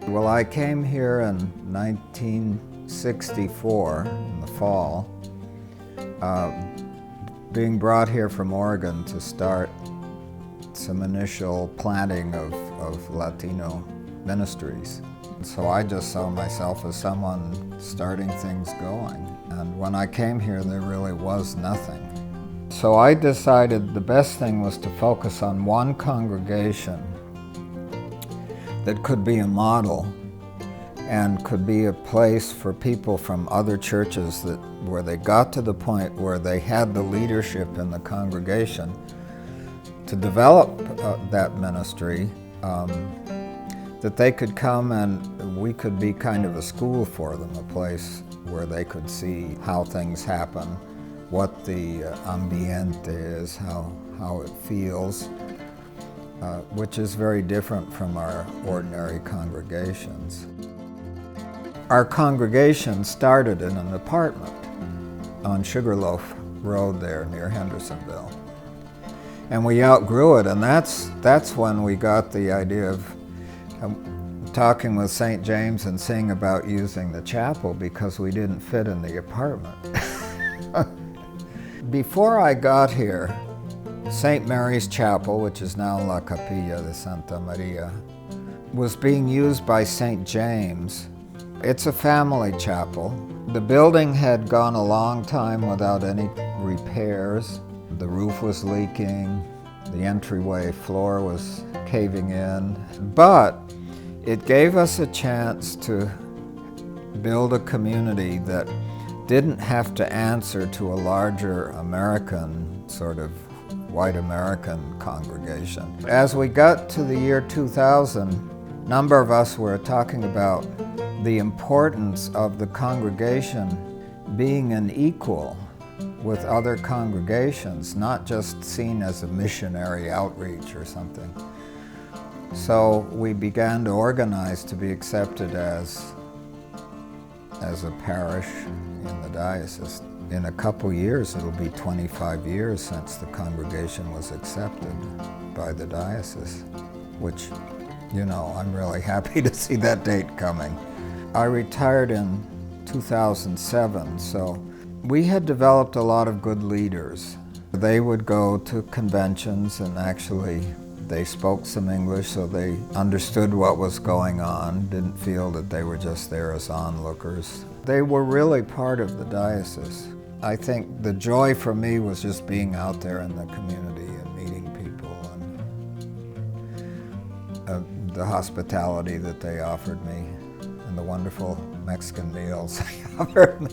Well, I came here in 1964, in the fall, being brought here from Oregon to start some initial planting of Latino ministries. So I just saw myself as someone starting things going. And when I came here, there really was nothing. So I decided the best thing was to focus on one congregation that could be a model and could be a place for people from other churches where they got to the point where they had the leadership in the congregation to develop that ministry, that they could come and we could be kind of a school for them, a place where they could see how things happen, what the ambiente is, how it feels, which is very different from our ordinary congregations. Our congregation started in an apartment on Sugarloaf Road there near Hendersonville. And we outgrew it, and that's when we got the idea of talking with St. James and seeing about using the chapel because we didn't fit in the apartment. Before I got here, St. Mary's Chapel, which is now La Capilla de Santa Maria, was being used by St. James. It's a family chapel. The building had gone a long time without any repairs. The roof was leaking, the entryway floor was caving in, but it gave us a chance to build a community that didn't have to answer to a larger American, sort of white American congregation. As we got to the year 2000, a number of us were talking about the importance of the congregation being an equal with other congregations, not just seen as a missionary outreach or something. So we began to organize to be accepted as a parish in the diocese. In a couple years, it'll be 25 years since the congregation was accepted by the diocese, which, you know, I'm really happy to see that date coming. I retired in 2007, so we had developed a lot of good leaders. They would go to conventions and actually they spoke some English, so they understood what was going on, didn't feel that they were just there as onlookers. They were really part of the diocese. I think the joy for me was just being out there in the community and meeting people and the hospitality that they offered me and the wonderful Mexican meals they offered me.